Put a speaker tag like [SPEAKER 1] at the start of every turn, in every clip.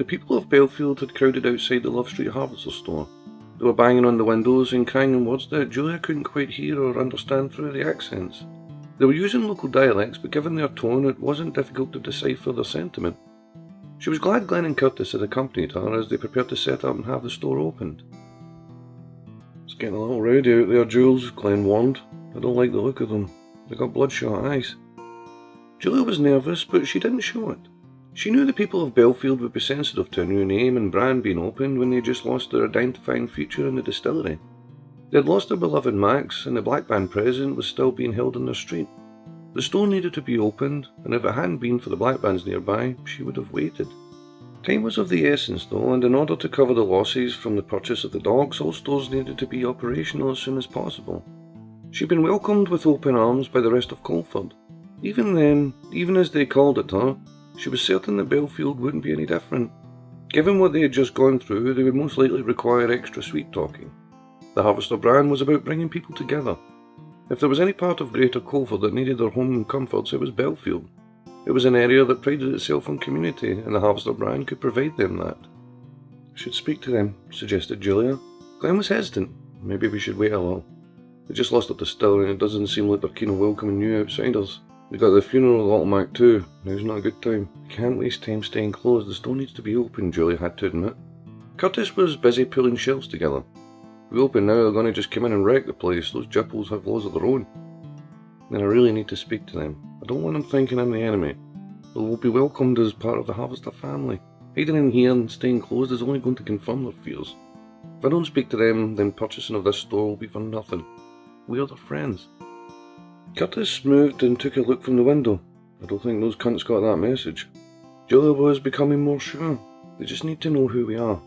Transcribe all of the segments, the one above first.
[SPEAKER 1] The people of Bellfield had crowded outside the Love Street Harvester store. They were banging on the windows and crying in words that Julia couldn't quite hear or understand through the accents. They were using local dialects, but given their tone, it wasn't difficult to decipher their sentiment. She was glad Glenn and Curtis had accompanied her as they prepared to set up and have the store opened. "It's getting a little rowdy out there, Jules," Glenn warned. "I don't like the look of them. They've got bloodshot eyes." Julia was nervous, but she didn't show it. She knew the people of Bellfield would be sensitive to a new name and brand being opened when they had just lost their identifying feature in the distillery. They had lost their beloved Max, and the Black Band present was still being held in their street. The store needed to be opened, and if it hadn't been for the Black Bands nearby, she would have waited. Time was of the essence though, and in order to cover the losses from the purchase of the dogs, all stores needed to be operational as soon as possible. She'd been welcomed with open arms by the rest of Coldford. Even then, even as they called it her, she was certain that Bellfield wouldn't be any different. Given what they had just gone through, they would most likely require extra sweet-talking. The Harvester brand was about bringing people together. If there was any part of Greater Coldford that needed their home and comforts, it was Bellfield. It was an area that prided itself on community, and the Harvester brand could provide them that. "I should speak to them," suggested Julia. Glenn was hesitant. "Maybe we should wait a little. They just lost their distillery, and it doesn't seem like they're keen on welcoming new outsiders. They got the funeral of Little Mac too. Now's not a good time. We can't waste time staying closed. The store needs to be open," Julia had to admit. Curtis was busy pulling shelves together. "If we open now, they're going to just come in and wreck the place. Those jipples have laws of their own. Then I really need to speak to them. I don't want them thinking I'm the enemy. They will be welcomed as part of the Harvester family. Hiding in here and staying closed is only going to confirm their fears. If I don't speak to them, then purchasing of this store will be for nothing. We are their friends." Curtis moved and took a look from the window. "I don't think those cunts got that message." Julia was becoming more sure. "They just need to know who we are."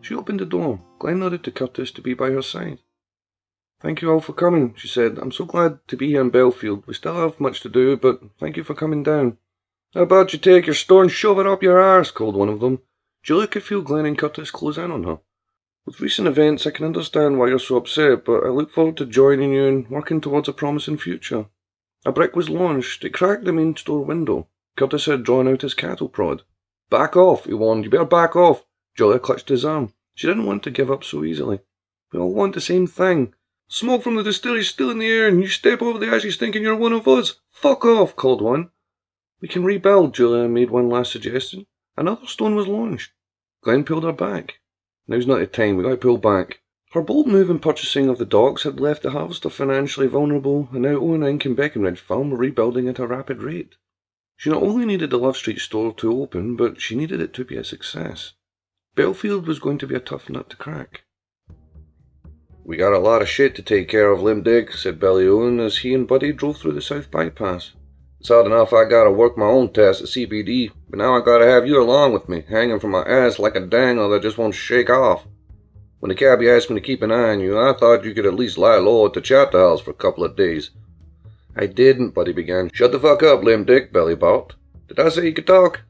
[SPEAKER 1] She opened the door. Glenn nodded to Curtis to be by her side. "Thank you all for coming," she said. "I'm so glad to be here in Bellfield. We still have much to do, but thank you for coming down." "How about you take your store and shove it up your arse?" called one of them. Julia could feel Glenn and Curtis close in on her. "With recent events, I can understand why you're so upset, but I look forward to joining you and working towards a promising future." A brick was launched. It cracked the main store window. Curtis had drawn out his cattle prod. "Back off," he warned. "You better back off." Julia clutched his arm. She didn't want to give up so easily. "We all want the same thing. Smoke from the distillery's still in the air, and you step over the ashes thinking you're one of us. Fuck off," called one. "We can rebuild," Julia made one last suggestion. Another stone was launched. Glenn pulled her back. "Now's not the time, we gotta pull back." Her bold move in purchasing of the dogs had left the Harvester financially vulnerable, and now Owen Inc. and Beckenridge Farm were rebuilding at a rapid rate. She not only needed the Love Street store to open, but she needed it to be a success. Bellfield was going to be a tough nut to crack. "We got a lot of shit to take care of, Limb Dick," said Billy Owen as he and Buddy drove through the South Bypass. "It's hard enough I gotta work my own test at CBD, but now I gotta have you along with me, hanging from my ass like a dangle that just won't shake off. When the cabbie asked me to keep an eye on you, I thought you could at least lie low at the chapter house for a couple of days." "I didn't," Buddy began. "Shut the fuck up, Limb Dick," Billy barked. "Did I say you could talk?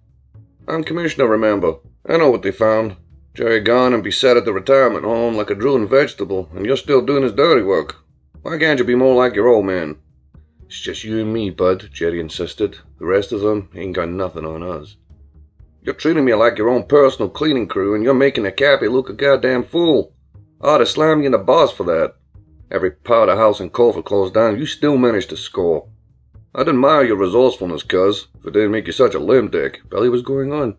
[SPEAKER 1] I'm commissioner, remember. I know what they found. Jerry gone and be sat at the retirement home like a drooling vegetable, and you're still doing his dirty work. Why can't you be more like your old man?" "It's just you and me, Bud," Jerry insisted. "The rest of them ain't got nothing on us." "You're treating me like your own personal cleaning crew, and you're making the cabbie look a goddamn fool. I ought to slam you in the boss for that. Every powder house in Coldford closed down, you still managed to score. I'd admire your resourcefulness, cuz, if it didn't make you such a limb dick." Billy was going on.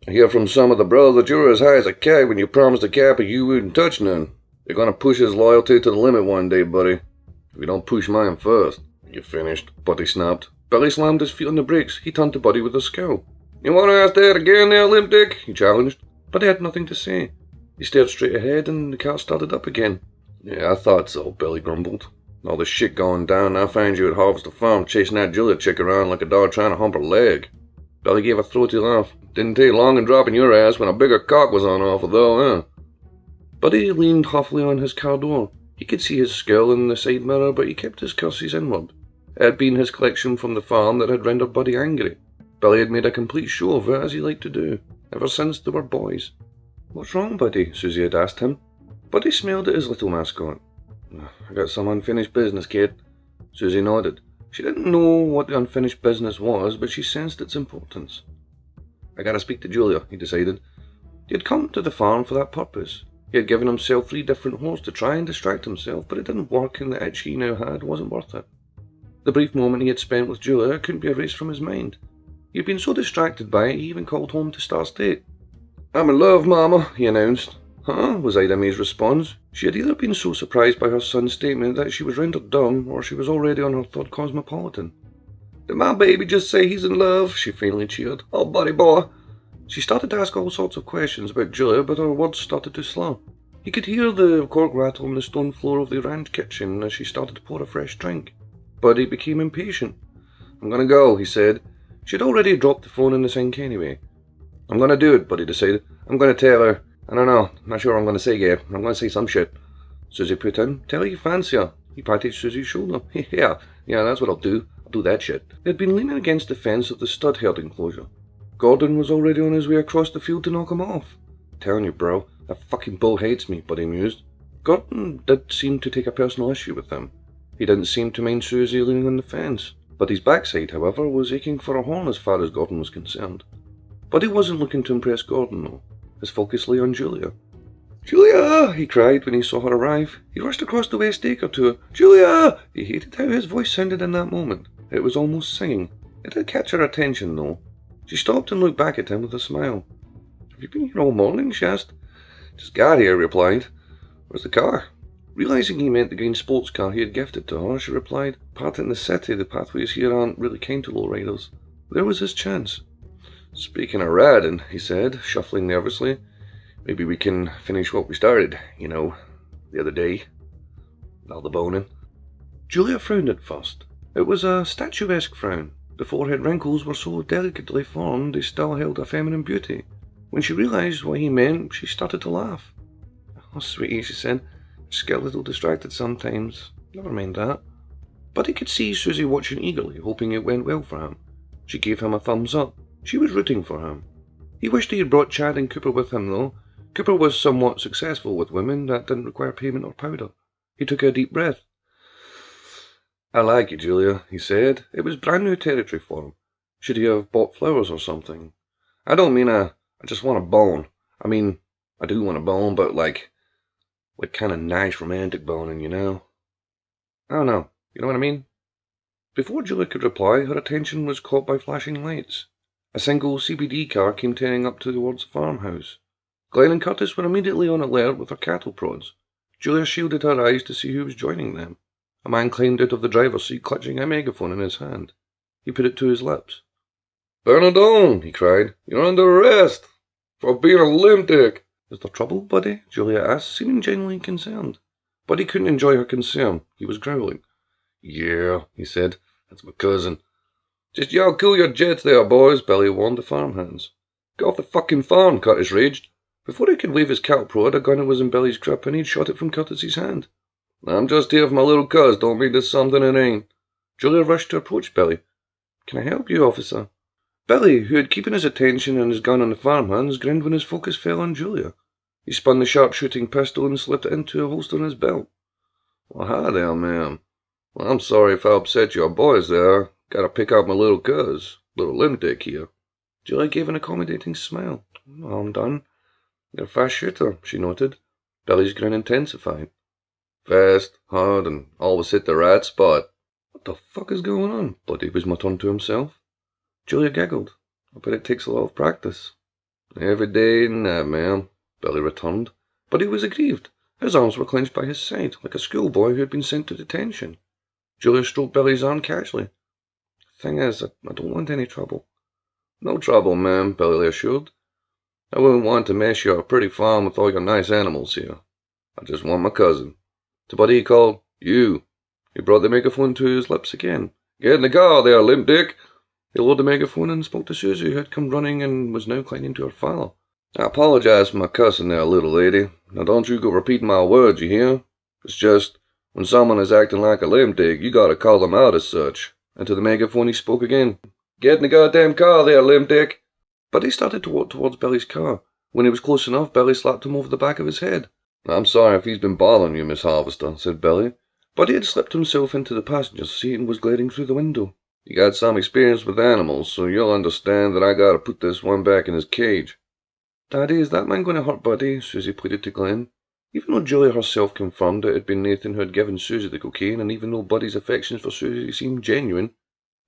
[SPEAKER 1] "I hear from some of the brothers that you were as high as a kite when you promised the cabbie you wouldn't touch none. You're gonna push his loyalty to the limit one day, buddy. If you don't push mine first." "You finished?" Buddy snapped. Billy slammed his feet on the brakes. He turned to Buddy with a scowl. "You want to ask that again there, Limp Dick?" he challenged. Buddy had nothing to say. He stared straight ahead and the car started up again. "Yeah, I thought so," Billy grumbled. "All this shit going down, I find you at Harvester Farm chasing that Julia chick around like a dog trying to hump her leg." Billy gave a throaty laugh. "Didn't take long in dropping your ass when a bigger cock was on offer though, huh?" Buddy leaned huffily on his car door. He could see his skull in the side mirror, but he kept his curses inward. It had been his collection from the farm that had rendered Buddy angry. Billy had made a complete show of it, as he liked to do, ever since they were boys. "What's wrong, Buddy?" Susie had asked him. Buddy smiled at his little mascot. "I got some unfinished business, kid." Susie nodded. She didn't know what the unfinished business was, but she sensed its importance. I gotta speak to Julia, he decided. He had come to the farm for that purpose. He had given himself 3 different holes to try and distract himself, but it didn't work, and the itch he now had wasn't worth it. The brief moment he had spent with Julia couldn't be erased from his mind. He had been so distracted by it, he even called home to Star State. "I'm in love, Mama," he announced. "Huh?" was Ida Mae's response. She had either been so surprised by her son's statement that she was rendered dumb, or she was already on her 3rd cosmopolitan. "Did my baby just say he's in love?" she finally cheered. "Oh, buddy boy." She started to ask all sorts of questions about Julia, but her words started to slur. He could hear the cork rattle on the stone floor of the ranch kitchen as she started to pour a fresh drink. Buddy became impatient. "I'm gonna go," he said. She had already dropped the phone in the sink anyway. "I'm gonna do it," Buddy decided. "I'm gonna tell her. I don't know. I'm not sure what I'm gonna say yet. I'm gonna say some shit." Susie put in. "Tell her you fancy her." He patted Susie's shoulder. Yeah, that's what I'll do. I'll do that shit." They had been leaning against the fence of the stud herd enclosure. Gordon was already on his way across the field to knock him off. "Telling you, bro, that fucking bull hates me," Buddy mused. Gordon did seem to take a personal issue with him. He didn't seem to mind Susie leaning on the fence. Buddy's backside, however, was aching for a horn as far as Gordon was concerned. Buddy wasn't looking to impress Gordon, though. His focus lay on Julia. "Julia!" he cried when he saw her arrive. He rushed across the west acre to her. "Julia!" He hated how his voice sounded in that moment. It was almost singing. It did catch her attention, though. She stopped and looked back at him with a smile. "Have you been here all morning?" she asked. "Just got here," he replied. "Where's the car?" Realizing he meant the green sports car he had gifted to her, she replied, "Part in the city, the pathways here aren't really kind to lowriders." There was his chance. "Speaking of riding," he said, shuffling nervously, "maybe we can finish what we started, the other day. All the boning." Julia frowned at first. It was a statuesque frown. The forehead wrinkles were so delicately formed they still held a feminine beauty. When she realized what he meant, she started to laugh. "Oh, sweetie," she said, "just get a little distracted sometimes. Never mind that." But he could see Susie watching eagerly, hoping it went well for him. She gave him a thumbs up. She was rooting for him. He wished he had brought Chad and Cooper with him, though. Cooper was somewhat successful with women that didn't require payment or powder. He took a deep breath. "I like you, Julia," he said. It was brand new territory for him. Should he have bought flowers or something? "I don't mean I just want a bone. I mean, I do want a bone, but like kind of nice romantic boning, I don't know. You know what I mean?" Before Julia could reply, her attention was caught by flashing lights. A single CBD car came tearing up towards the farmhouse. Glenn and Curtis were immediately on alert with their cattle prods. Julia shielded her eyes to see who was joining them. A man climbed out of the driver's seat clutching a megaphone in his hand. He put it to his lips. "Bernardone," he cried, "you're under arrest for being a lunatic." "Is there trouble, Buddy?" Julia asked, seeming genuinely concerned. Buddy couldn't enjoy her concern. He was growling. "Yeah," he said, "that's my cousin." "Just y'all cool your jets there, boys," Billy warned the farmhands. "Get off the fucking farm," Curtis raged. Before he could wave his cattle prod, a gun was in Billy's grip and he'd shot it from Curtis's hand. "I'm just here for my little cuz, don't mean there's something it ain't." Julia rushed to approach Billy. "Can I help you, officer?" Billy, who had keeping his attention and his gun on the farmhands, grinned when his focus fell on Julia. He spun the sharpshooting pistol and slipped it into a holster on his belt. "Well, hi there, ma'am. Well, I'm sorry if I upset your boys there. Gotta pick out my little cuz. Little lunatic here." Julia gave an accommodating smile. "No, I'm done." "You're a fast shooter," she noted. Billy's grin intensified. "Fast, hard, and always hit the right spot." "What the fuck is going on?" Buddy was muttering to himself. Julia giggled. "I bet it takes a lot of practice." "Every day and night, ma'am," Billy returned. But he was aggrieved. His arms were clenched by his side, like a schoolboy who had been sent to detention. Julia stroked Billy's arm casually. "Thing is, I don't want any trouble." "No trouble, ma'am," Billy assured. "I wouldn't want to mess your pretty farm with all your nice animals here. I just want my cousin." To Buddy he called, "You." He brought the megaphone to his lips again. "Get in the car there, limp dick." He lowered the megaphone and spoke to Susie, who had come running and was now clinging to her father. "I apologize for my cussing there, little lady. Now don't you go repeating my words, you hear? It's just, when someone is acting like a limp dick, you gotta call them out as such." And to the megaphone he spoke again. "Get in the goddamn car there, limp dick." Buddy started to walk towards Billy's car. When he was close enough, Billy slapped him over the back of his head. "I'm sorry if he's been bothering you, Miss Harvester," said Billy. Buddy had slipped himself into the passenger seat and was glaring through the window. You got some experience with animals, so you'll understand that I gotta put this one back in his cage. Daddy, is that man going to hurt Buddy? Susie pleaded to Glenn. Even though Julia herself confirmed it had been Nathan who had given Susie the cocaine, and even though Buddy's affections for Susie seemed genuine,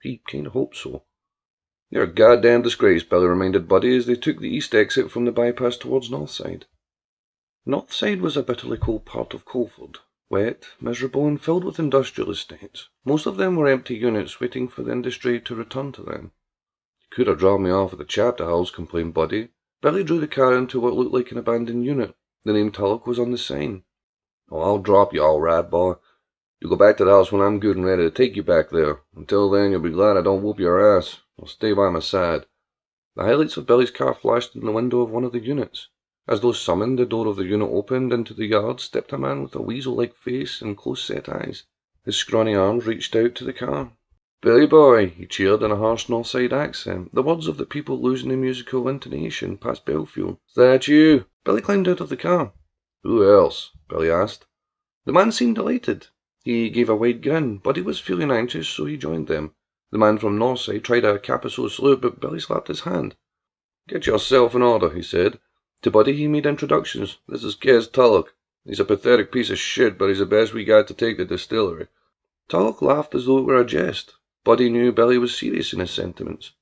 [SPEAKER 1] he kind of hoped so. You're a goddamn disgrace, Billy reminded Buddy as they took the east exit from the bypass towards Northside. Northside was a bitterly cold part of Coldford, wet, miserable, and filled with industrial estates. Most of them were empty units waiting for the industry to return to them. You could have dropped me off at the chapter house, complained Buddy. Billy drew the car into what looked like an abandoned unit. The name Tulloch was on the sign. Oh, I'll drop you all right, boy. You go back to the house when I'm good and ready to take you back there. Until then, you'll be glad I don't whoop your ass. I'll stay by my side. The headlights of Billy's car flashed in the window of one of the units. As though summoned, the door of the unit opened. Into the yard stepped a man with a weasel-like face and close-set eyes. His scrawny arms reached out to the car. "Billy boy," he cheered in a harsh Northside accent, the words of the people losing their musical intonation past Bellfield. "Is that you?" Billy climbed out of the car. "Who else?" Billy asked. The man seemed delighted. He gave a wide grin. Buddy was feeling anxious, so he joined them. The man from Northside tried a capital salute, but Billy slapped his hand. "Get yourself in order," he said. To Buddy he made introductions. "This is Kes Tulloch. He's a pathetic piece of shit, but he's the best we got to take the distillery." Tulloch laughed as though it were a jest. Buddy knew Billy was serious in his sentiments.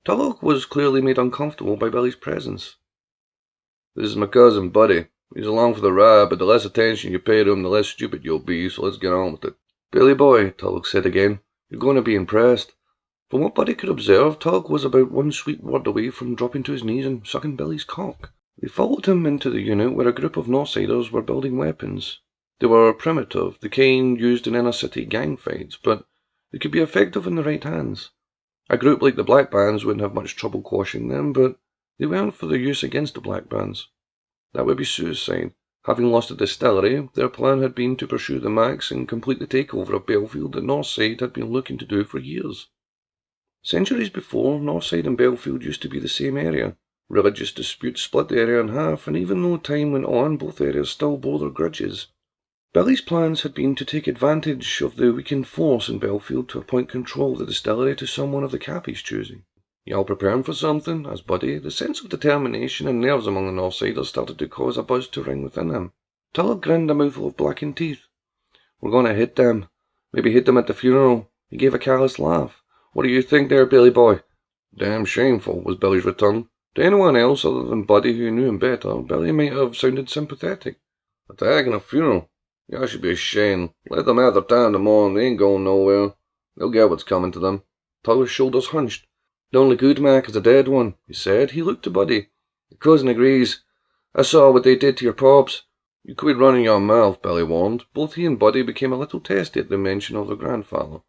[SPEAKER 1] Tulloch was clearly made uncomfortable by Billy's presence. "This is my cousin, Buddy. He's along for the ride, but the less attention you pay to him, the less stupid you'll be, so let's get on with it." "Billy boy," Tulloch said again, "you're going to be impressed." From what Buddy could observe, Tulloch was about one sweet word away from dropping to his knees and sucking Billy's cock. They followed him into the unit where a group of Northsiders were building weapons. They were primitive, the kind used in inner-city gang fights, but they could be effective in the right hands. A group like the Black Bands wouldn't have much trouble quashing them, but they weren't for their use against the Black Bands. That would be suicide. Having lost the distillery, their plan had been to pursue the Macs and complete the takeover of Bellfield that Northside had been looking to do for years. Centuries before, Northside and Bellfield used to be the same area. Religious disputes split the area in half, and even though time went on, both areas still bore their grudges. Billy's plans had been to take advantage of the weakened force in Bellfield to appoint control of the distillery to someone of the Cappy's choosing. "Y'all preparing for something?" asked Buddy. The sense of determination and nerves among the Northsiders started to cause a buzz to ring within him. Tulloch grinned a mouthful of blackened teeth. "We're going to hit them. Maybe hit them at the funeral." He gave a careless laugh. "What do you think there, Billy boy?" "Damn shameful," was Billy's return. To anyone else other than Buddy, who knew him better, Billy might have sounded sympathetic. "Attacking a funeral? Y'all should be ashamed. Let them have their time tomorrow, and they ain't going nowhere. They'll get what's coming to them." Tulloch's shoulders hunched. "The only good Mac is the dead one," he said. He looked to Buddy. "Your cousin agrees. I saw what they did to your pops." "You quit running your mouth," Billy warned. Both he and Buddy became a little testy at the mention of their grandfather.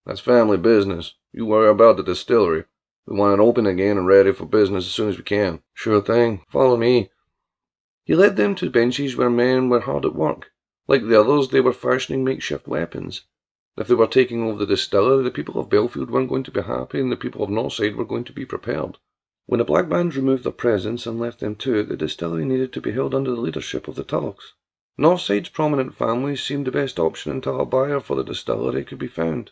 [SPEAKER 1] "That's family business. You worry about the distillery. We want it open again and ready for business as soon as we can." "Sure thing. Follow me." He led them to benches where men were hard at work. Like the others, they were fashioning makeshift weapons. If they were taking over the distillery, the people of Bellfield weren't going to be happy, and the people of Northside were going to be prepared. When the Black Bands removed their presence and left them to it, the distillery needed to be held under the leadership of the Tullochs. Northside's prominent families seemed the best option until a buyer for the distillery could be found.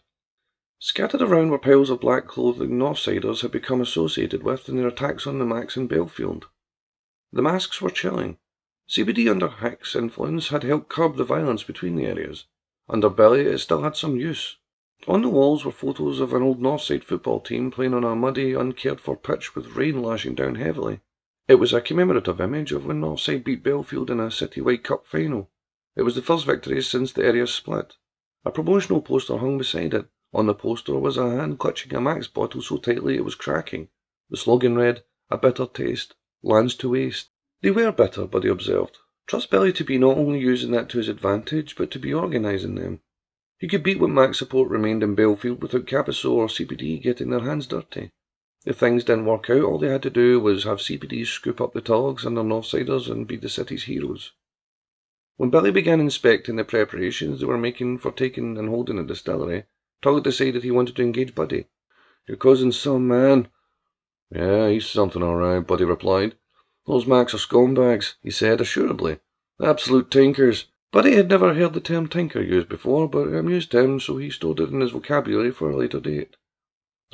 [SPEAKER 1] Scattered around were piles of black clothing Northsiders had become associated with in their attacks on the Macs in Bellfield. The masks were chilling. CBD under Hick's influence had helped curb the violence between the areas. Under Billy, it still had some use. On the walls were photos of an old Northside football team playing on a muddy, uncared-for pitch with rain lashing down heavily. It was a commemorative image of when Northside beat Bellfield in a citywide cup final. It was the first victory since the area split. A promotional poster hung beside it. On the poster was a hand clutching a Max bottle so tightly it was cracking. The slogan read, "A bitter taste, lands to waste." They were bitter, Buddy observed. Trust Billy to be not only using that to his advantage, but to be organising them. He could beat what Max support remained in Bellfield without Capiso or CPD getting their hands dirty. If things didn't work out, all they had to do was have CPD scoop up the Tullochs and their Northsiders and be the city's heroes. When Billy began inspecting the preparations they were making for taking and holding the distillery, Tulloch decided he wanted to engage Buddy. "Your cousin's some man." "Yeah, he's something all right," Buddy replied. "Those Macs are scumbags," he said assuredly. "Absolute tinkers." Buddy had never heard the term tinker used before, but it amused him, so he stored it in his vocabulary for a later date.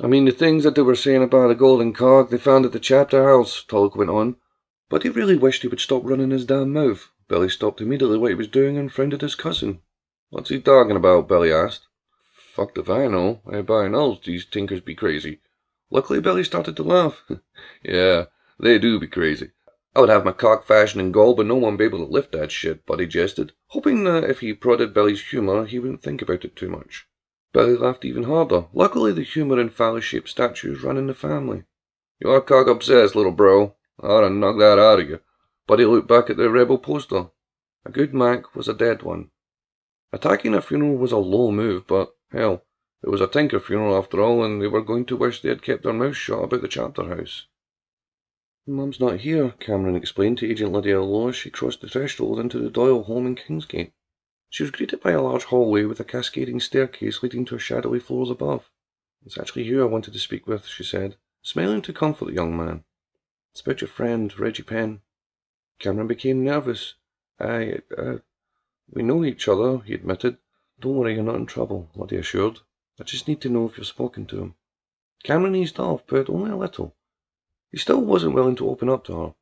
[SPEAKER 1] I mean, the things that they were saying about the golden cog they found at the chapter house, Tulloch went on. But he really wished he would stop running his damn mouth. Billy stopped immediately what he was doing and frowned at his cousin. What's he talking about? Billy asked. Fucked if I know. Everybody knows these tinkers be crazy. Luckily, Billy started to laugh. Yeah, they do be crazy. I would have my cock fashioned in gold, but no one be able to lift that shit, Buddy jested, hoping that if he prodded Billy's humour, he wouldn't think about it too much. Billy laughed even harder. Luckily, the humour in phallus-shaped statues ran in the family. You're cock-obsessed, little bro. I ought to knock that out of you. Buddy looked back at the rebel poster. A good Mac was a dead one. Attacking a funeral was a low move, but, hell, it was a tinker funeral after all, and they were going to wish they had kept their mouths shut about the chapter house. Mum's not here, Cameron explained to Agent Lydia Lowe as she crossed the threshold into the Doyle home in Kingsgate. She was greeted by a large hallway with a cascading staircase leading to shadowy floors above. It's actually you I wanted to speak with, she said, smiling to comfort the young man. It's about your friend, Reggie Penn. Cameron became nervous. We know each other, he admitted. Don't worry, you're not in trouble, Lydia assured. I just need to know if you've spoken to him. Cameron eased off, but only a little. He still wasn't willing to open up to her.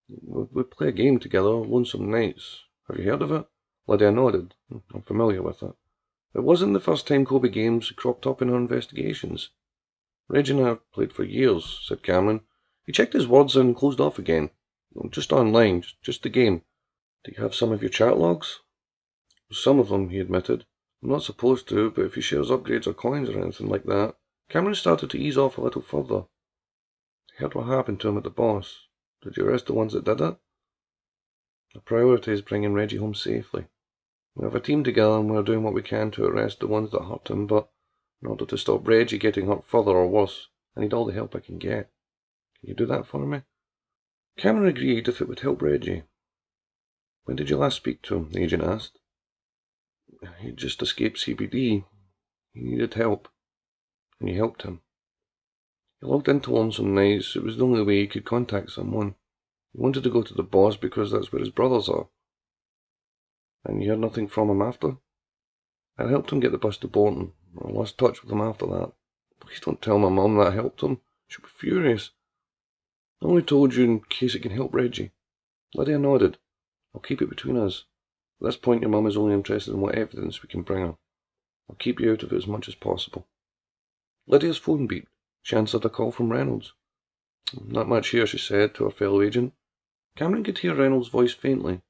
[SPEAKER 1] We play a game together, Lonesome Nights. Have you heard of it? Lydia nodded. I'm familiar with it. It wasn't the first time Kobe games cropped up in her investigations. Reggie and I have played for years, said Cameron. He checked his words and closed off again. Just online, just the game. Do you have some of your chat logs? Some of them, he admitted. I'm not supposed to, but if he shares upgrades or coins or anything like that. Cameron started to ease off a little further. I heard what happened to him at the boss. Did you arrest the ones that did it? The priority is bringing Reggie home safely. We have a team together and we're doing what we can to arrest the ones that hurt him, but in order to stop Reggie getting hurt further or worse, I need all the help I can get. Can you do that for me? Cameron agreed if it would help Reggie. When did you last speak to him? The agent asked. He had just escaped CBD. He needed help, and you helped him. He logged into Lonesome Nights. It was the only way he could contact someone. He wanted to go to the boss because that's where his brothers are. And you heard nothing from him after? I helped him get the bus to Bourton. I lost touch with him after that. Please don't tell my mum that I helped him. She'll be furious. I only told you in case it can help Reggie. Lydia nodded. I'll keep it between us. At this point, your mum is only interested in what evidence we can bring her. I'll keep you out of it as much as possible. Lydia's phone beeped. She answered a call from Reynolds. Not much here, she said to her fellow agent. Cameron could hear Reynolds' voice faintly.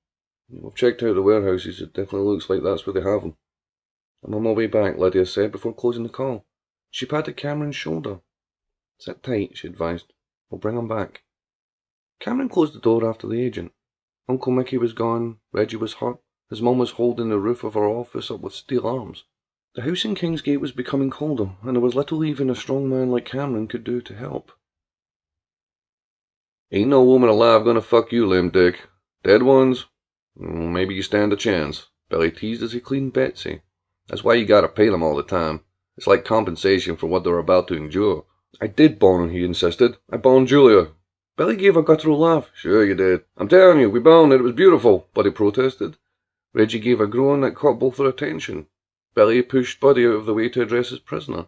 [SPEAKER 1] We've checked out the warehouses. It definitely looks like that's where they have them. I'm on my way back, Lydia said before closing the call. She patted Cameron's shoulder. Sit tight, she advised. We'll bring him back. Cameron closed the door after the agent. Uncle Mickey was gone. Reggie was hurt. His mum was holding the roof of her office up with steel arms. The house in Kingsgate was becoming colder, and there was little even a strong man like Cameron could do to help. Ain't no woman alive gonna fuck you, limb dick. Dead ones? Maybe you stand a chance, Billy teased as he cleaned Betsy. That's why you gotta pay them all the time. It's like compensation for what they're about to endure. I did bone, he insisted. I boned Julia. Billy gave a guttural laugh. Sure you did. I'm telling you, we boned it. It was beautiful, Buddy protested. Reggie gave a groan that caught both their attention. Billy pushed Buddy out of the way to address his prisoner.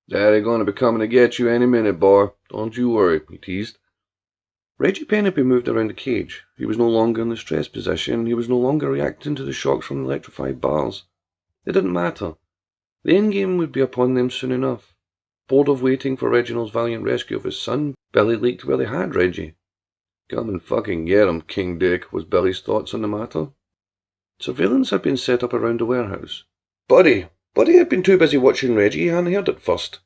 [SPEAKER 1] Daddy gonna be coming to get you any minute, boy. Don't you worry, he teased. Reggie Penn had been moved around the cage. He was no longer in the stress position. He was no longer reacting to the shocks from the electrified bars. It didn't matter. The endgame would be upon them soon enough. Bored of waiting for Reginald's valiant rescue of his son, Billy leaked where they had Reggie. Come and fucking get him, King Dick, was Billy's thoughts on the matter. Surveillance had been set up around the warehouse. Buddy had been too busy watching Reggie, he hadn't heard it first.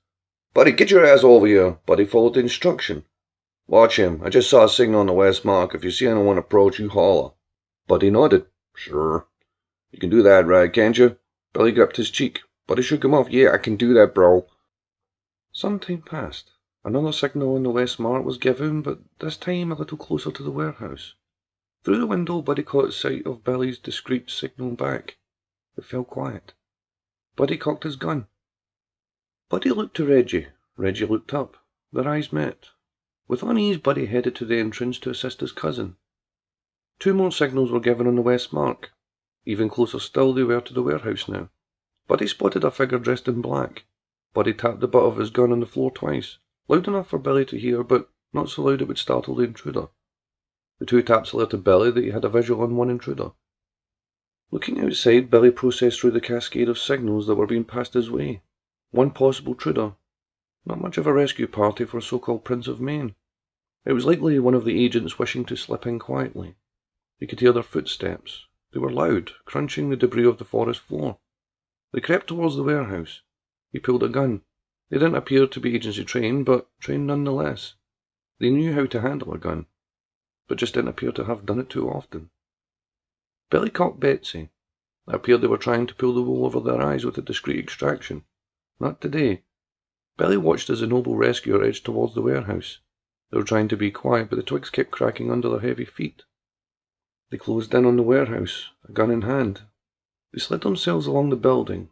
[SPEAKER 1] Buddy, get your ass over here. Buddy followed the instruction. Watch him. I just saw a signal on the west mark. If you see anyone approach, you holler. Buddy nodded. Sure. You can do that, right, can't you? Billy gripped his cheek. Buddy shook him off. Yeah, I can do that, bro. Some time passed. Another signal on the west mark was given, but this time a little closer to the warehouse. Through the window, Buddy caught sight of Billy's discreet signal back. It fell quiet. Buddy cocked his gun. Buddy looked to Reggie. Reggie looked up. Their eyes met. With unease, Buddy headed to the entrance to assist his cousin. 2 more signals were given on the west mark. Even closer still, they were to the warehouse now. Buddy spotted a figure dressed in black. Buddy tapped the butt of his gun on the floor twice, loud enough for Billy to hear, but not so loud it would startle the intruder. The 2 taps alerted Billy that he had a visual on one intruder. Looking outside, Billy processed through the cascade of signals that were being passed his way. One possible intruder. Not much of a rescue party for a so-called Prince of Maine. It was likely one of the agents wishing to slip in quietly. He could hear their footsteps. They were loud, crunching the debris of the forest floor. They crept towards the warehouse. He pulled a gun. They didn't appear to be agency trained, but trained nonetheless. They knew how to handle a gun, but just didn't appear to have done it too often. Billy caught Betsy. It appeared they were trying to pull the wool over their eyes with a discreet extraction. Not today. Billy watched as the noble rescuer edged towards the warehouse. They were trying to be quiet, but the twigs kept cracking under their heavy feet. They closed in on the warehouse, a gun in hand. They slid themselves along the building.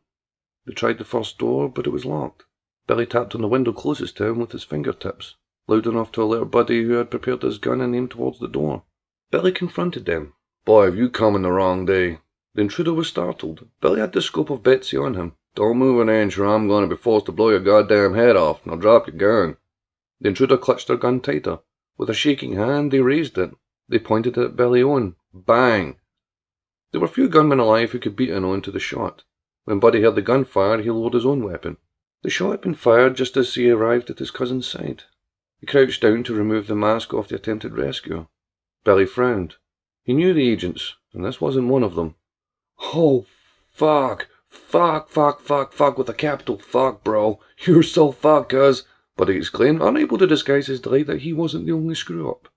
[SPEAKER 1] They tried the first door, but it was locked. Billy tapped on the window closest to him with his fingertips, loud enough to alert Buddy, who had prepared his gun and aimed towards the door. Billy confronted them. "Boy, have you come in the wrong day." The intruder was startled. Billy had the scope of Betsy on him. "Don't move an inch or I'm going to be forced to blow your goddamn head off. Now drop your gun." The intruder clutched their gun tighter. With a shaking hand, they raised it. They pointed it at Billy Owen. Bang! There were few gunmen alive who could beat an Owen to the shot. When Buddy heard the gunfire, he lowered his own weapon. The shot had been fired just as he arrived at his cousin's side. He crouched down to remove the mask off the attempted rescuer. Billy frowned. He knew the agents, and this wasn't one of them. "Oh, fuck! Fuck with a capital fuck, bro. You're so fucked, cuz," Buddy exclaimed, unable to disguise his delight that he wasn't the only screw-up.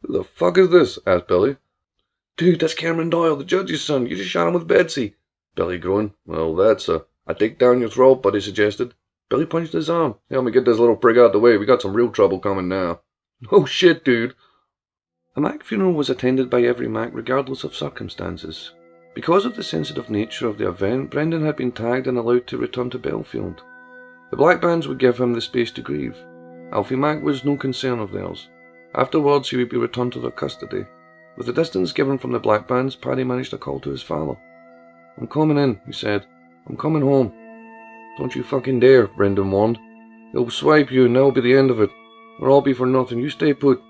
[SPEAKER 1] "Who the fuck is this?" asked Billy. "Dude, that's Cameron Doyle, the judge's son. You just shot him with Betsy." Billy groaned. "Well, that's I take down your throat," Buddy suggested. Billy punched his arm. "Help me get this little prig out the way. We got some real trouble coming now." "Oh shit, dude." A Mac funeral was attended by every Mac regardless of circumstances. Because of the sensitive nature of the event, Brendan had been tagged and allowed to return to Bellfield. The black bands would give him the space to grieve. Alfie Mac was no concern of theirs. Afterwards he would be returned to their custody. With the distance given from the black bands, Paddy managed a call to his father. "I'm coming in," he said. "I'm coming home." "Don't you fucking dare," Brendan warned. "They'll swipe you and that'll be the end of it. Or I'll be for nothing. You stay put."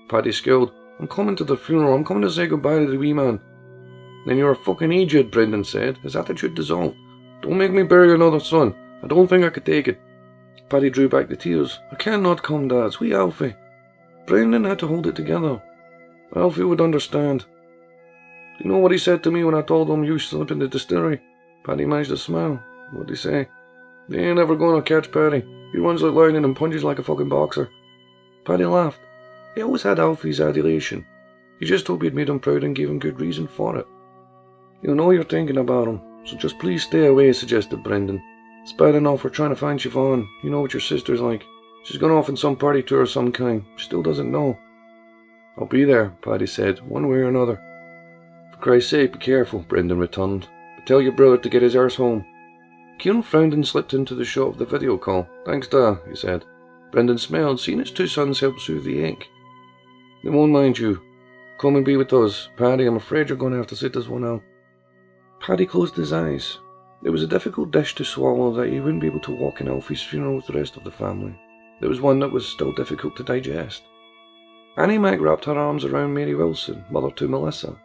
[SPEAKER 1] Paddy scowled. "I'm coming to the funeral. I'm coming to say goodbye to the wee man." "Then you're a fucking idiot," Brendan said, his attitude dissolved. "Don't make me bury another son. I don't think I could take it." Paddy drew back the tears. "I cannot come, Dad. It's wee Alfie." Brendan had to hold it together. "Alfie would understand." "Do you know what he said to me when I told him you slept in the distillery?" Paddy managed to smile. "What'd he say?" "They ain't ever gonna catch Paddy. He runs like lightning and punches like a fucking boxer." Paddy laughed. He always had Alfie's adulation. He just hoped he'd made him proud and gave him good reason for it. "You know you're thinking about him, so just please stay away," suggested Brendan. "It's bad enough we're trying to find Siobhan. You know what your sister's like. She's gone off on some party tour of some kind. She still doesn't know." "I'll be there," Paddy said, "one way or another." "For Christ's sake, be careful," Brendan returned. "But tell your brother to get his arse home." Kieran frowned and slipped into the shot of the video call. "Thanks, Da," he said. Brendan smiled, seeing his 2 sons help soothe the ache. "They won't mind you. Come and be with us. Paddy, I'm afraid you're going to have to sit this one out." Paddy closed his eyes. It was a difficult dish to swallow that he wouldn't be able to walk in Alfie's funeral with the rest of the family. There was one that was still difficult to digest. Annie Mac wrapped her arms around Mary Wilson, mother to Melissa.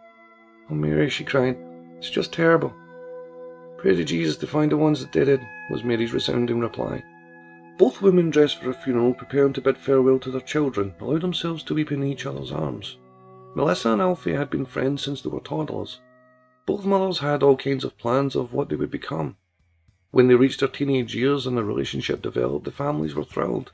[SPEAKER 1] "Oh, Mary," she cried, "it's just terrible." "Pray to Jesus to find the ones that did it," was Mary's resounding reply. Both women, dressed for a funeral, preparing to bid farewell to their children, allowed themselves to weep in each other's arms. Melissa and Alfie had been friends since they were toddlers. Both mothers had all kinds of plans of what they would become. When they reached their teenage years and their relationship developed, the families were thrilled.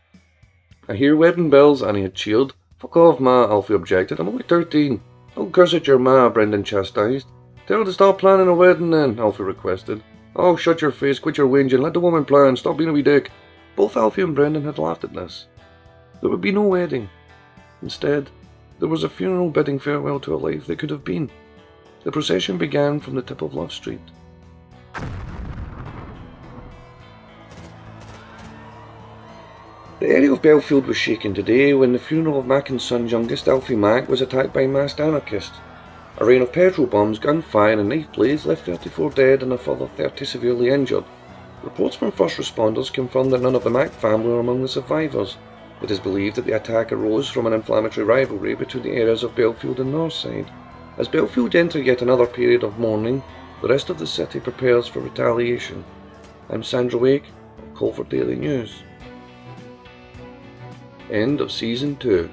[SPEAKER 1] "I hear wedding bells," Annie had cheered. "Fuck off, Ma," Alfie objected. "I'm only 13. "Don't curse at your ma," Brendan chastised. "Tell her to stop planning a wedding then," Alfie requested. "Oh, shut your face, quit your whinging, let the woman plan, stop being a wee dick." Both Alfie and Brendan had laughed at this. There would be no wedding. Instead, there was a funeral bidding farewell to a life that could have been. The procession began from the tip of Love Street. The area of Bellfield was shaken today when the funeral of Mac and Son's youngest, Alfie Mac, was attacked by masked anarchists. A rain of petrol bombs, gunfire and knife blades left 34 dead and a further 30 severely injured. Reports from first responders confirm that none of the Mack family are among the survivors. It is believed that the attack arose from an inflammatory rivalry between the areas of Bellfield and Northside. As Bellfield enter yet another period of mourning, the rest of the city prepares for retaliation. I'm Sandra Wake of Coldford Daily News. End of Season 2.